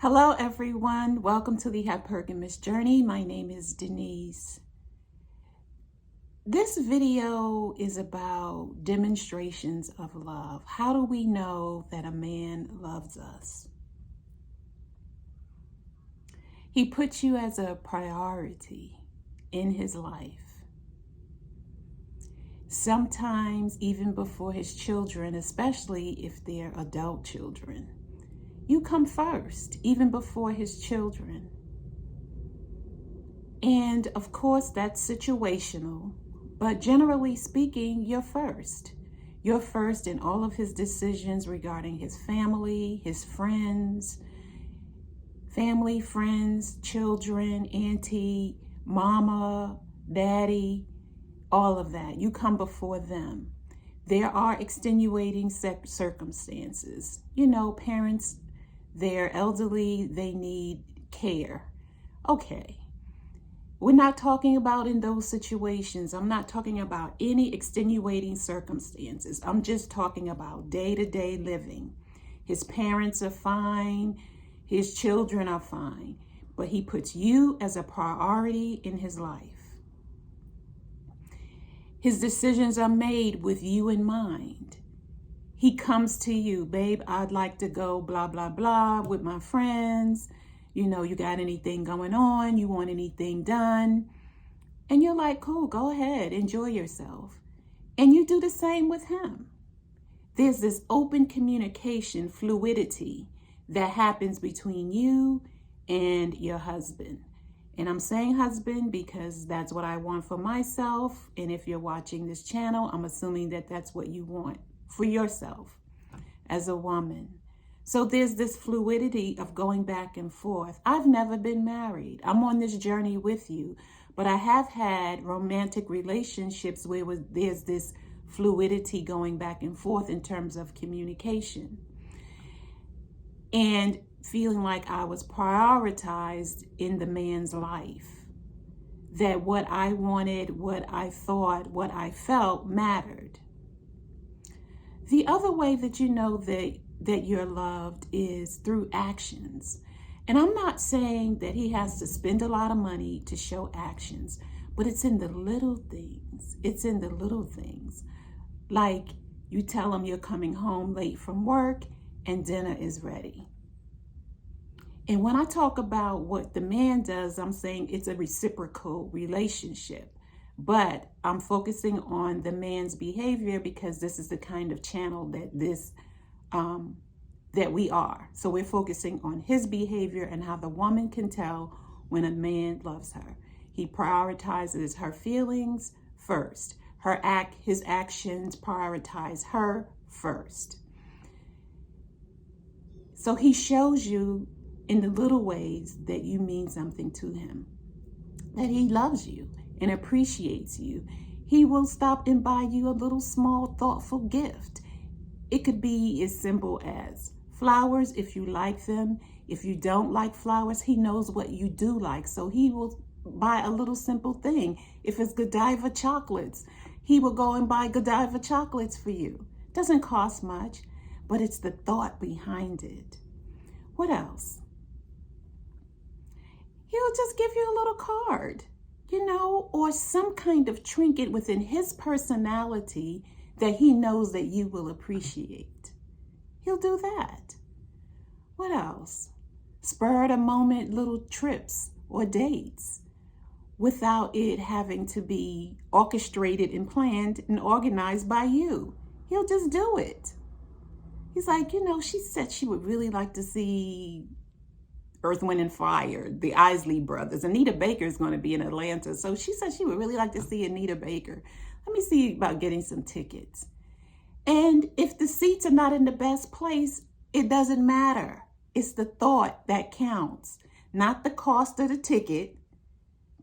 Hello, everyone. Welcome to the Hypergamousjourney Journey. My name is Denise. This video is about demonstrations of love. How do we know that a man loves us? He puts you as a priority in his life. Sometimes even before his children, especially if they're adult children. You come first, even before his children. And of course, that's situational, but generally speaking, you're first. You're first in all of his decisions regarding his family, his friends, children, auntie, mama, daddy, all of that. You come before them. There are extenuating circumstances. You know, parents, they're elderly, they need care. Okay. We're not talking about in those situations. I'm not talking about any extenuating circumstances. I'm just talking about day-to-day living. His parents are fine. His children are fine. But he puts you as a priority in his life. His decisions are made with you in mind. He comes to you, babe, I'd like to go blah, blah, blah with my friends. You know, you got anything going on? You want anything done? And you're like, cool, go ahead, enjoy yourself. And you do the same with him. There's this open communication, fluidity that happens between you and your husband. And I'm saying husband because that's what I want for myself. And if you're watching this channel, I'm assuming that that's what you want for yourself as a woman. So there's this fluidity of going back and forth. I've never been married. I'm on this journey with you, but I have had romantic relationships where there's this fluidity going back and forth in terms of communication. And feeling like I was prioritized in the man's life. That what I wanted, what I thought, what I felt mattered. The other way that you know that you're loved is through actions. And I'm not saying that he has to spend a lot of money to show actions, but it's in the little things. It's in the little things. Like you tell him you're coming home late from work and dinner is ready. And when I talk about what the man does, I'm saying it's a reciprocal relationship. But I'm focusing on the man's behavior because this is the kind of channel that we are. So we're focusing on his behavior and how the woman can tell when a man loves her. He prioritizes her feelings first. His actions prioritize her first. So he shows you in the little ways that you mean something to him, that he loves you and appreciates you. He will stop and buy you a little small thoughtful gift. It could be as simple as flowers if you like them. If you don't like flowers, he knows what you do like. So he will buy a little simple thing. If it's Godiva chocolates, he will go and buy Godiva chocolates for you. Doesn't cost much, but it's the thought behind it. What else? He'll just give you a little card, you know, or some kind of trinket within his personality that he knows that you will appreciate. He'll do that. What else? Spur of the moment little trips or dates without it having to be orchestrated and planned and organized by you. He'll just do it. He's like, you know, she said she would really like to see Earth, Wind, and Fire, the Isley Brothers. Anita Baker is going to be in Atlanta. So she said she would really like to see Anita Baker. Let me see about getting some tickets. And if the seats are not in the best place, it doesn't matter. It's the thought that counts, not the cost of the ticket.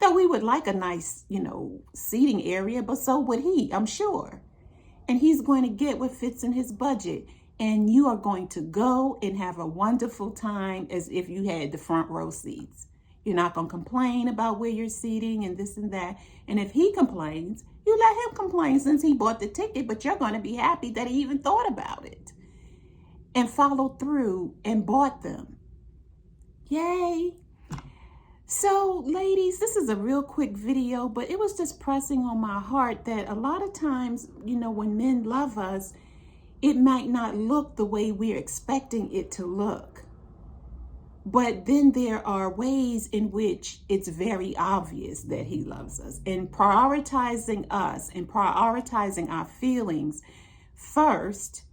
Though we would like a nice, you know, seating area, but so would he, I'm sure. And he's going to get what fits in his budget. And you are going to go and have a wonderful time as if you had the front row seats. You're not going to complain about where you're seating and this and that. And if he complains, you let him complain since he bought the ticket, but you're going to be happy that he even thought about it and followed through and bought them. Yay. So, ladies, this is a real quick video, but it was just pressing on my heart that a lot of times, when men love us, it might not look the way we're expecting it to look. But then there are ways in which it's very obvious that he loves us. And prioritizing us and prioritizing our feelings first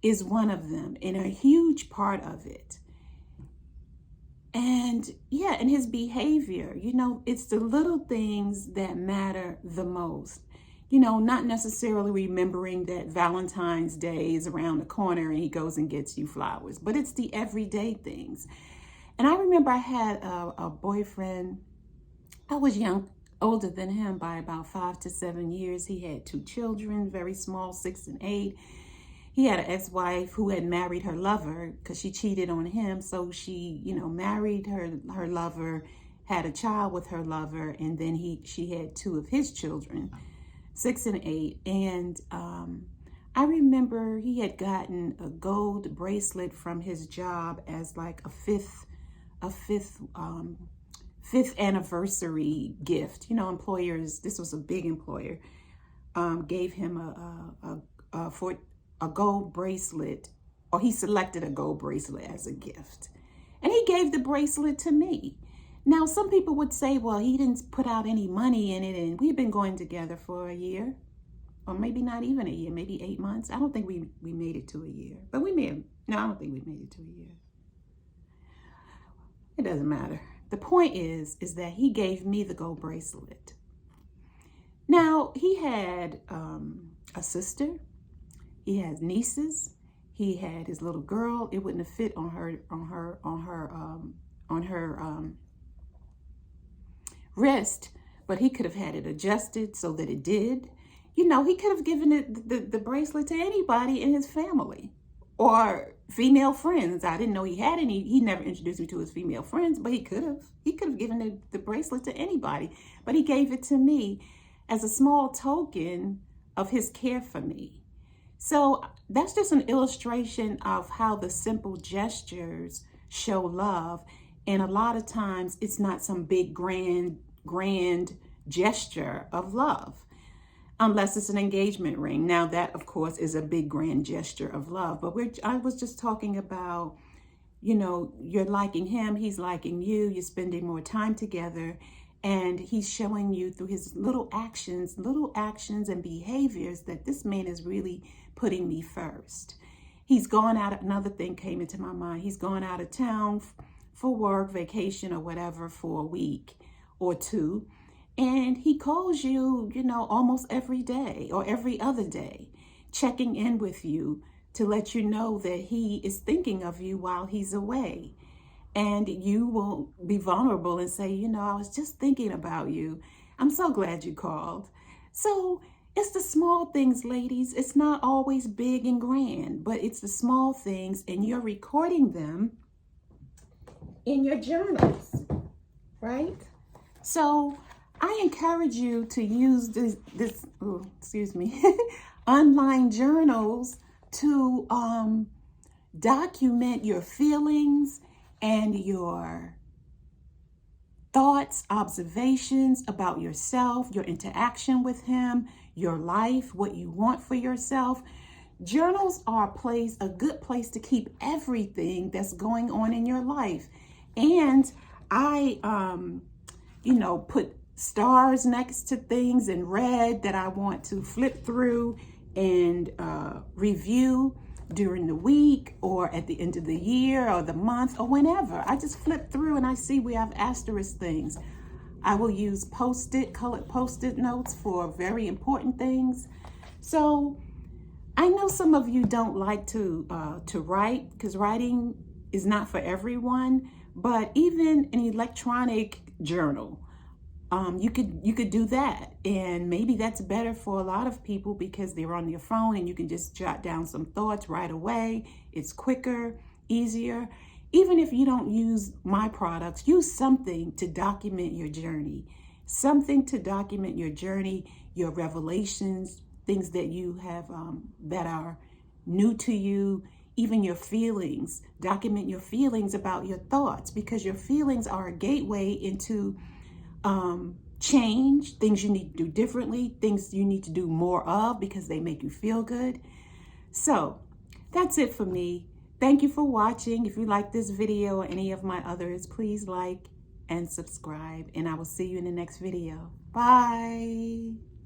is one of them, and a huge part of it. And and his behavior, it's the little things that matter the most. Not necessarily remembering that Valentine's Day is around the corner and he goes and gets you flowers, but it's the everyday things. And I remember I had a boyfriend. I was older than him by about 5 to 7 years. He had 2 children, very small, 6 and 8. He had an ex-wife who had married her lover because she cheated on him. So she, married her lover, had a child with her lover, and then she had 2 of his children, 6 and 8. And I remember he had gotten a gold bracelet from his job as like a fifth anniversary gift. Employers, this was a big employer, gave him a gold bracelet, or he selected a gold bracelet as a gift. And he gave the bracelet to me. Now, some people would say, well, he didn't put out any money in it, and we've been going together for a year, or maybe not even a year, maybe 8 months. I don't think we made it to a year, but we may have. No, I don't think we made it to a year. It doesn't matter. The point is that he gave me the gold bracelet. Now, he had a sister. He has nieces. He had his little girl. It wouldn't have fit on her wrist, but he could have had it adjusted so that it did. He could have given it the bracelet to anybody in his family or female friends. I didn't know he had any. He never introduced me to his female friends, but he could have. He could have given the bracelet to anybody, but he gave it to me as a small token of his care for me. So that's just an illustration of how the simple gestures show love. And a lot of times it's not some big grand gesture of love, unless it's an engagement ring. Now that, of course, is a big grand gesture of love. But I was just talking about, you're liking him, he's liking you, you're spending more time together, and he's showing you through his little actions and behaviors that this man is really putting me first. He's gone out, another thing came into my mind. He's gone out of town for work, vacation, or whatever for a week or 2. And he calls you, almost every day or every other day, checking in with you to let you know that he is thinking of you while he's away. And you will be vulnerable and say, I was just thinking about you. I'm so glad you called. So it's the small things, ladies. It's not always big and grand, but it's the small things, and you're recording them in your journals, right? So I encourage you to use this online journals to document your feelings and your thoughts, observations about yourself, your interaction with him, your life, what you want for yourself. Journals are a good place to keep everything that's going on in your life. And I, put stars next to things in red that I want to flip through and review during the week or at the end of the year or the month or whenever. I just flip through and I see we have asterisk things. I will use colored Post-it notes for very important things. So I know some of you don't like to write, because writing is not for everyone, but even an electronic journal, you could do that. And maybe that's better for a lot of people because they're on their phone and you can just jot down some thoughts right away. It's quicker, easier. Even if you don't use my products, use something to document your journey. Something to document your journey, your revelations, things that you have that are new to you, even your feelings. Document your feelings about your thoughts, because your feelings are a gateway into change, things you need to do differently, things you need to do more of because they make you feel good. So that's it for me. Thank you for watching. If you like this video or any of my others, please like and subscribe, and I will see you in the next video. Bye.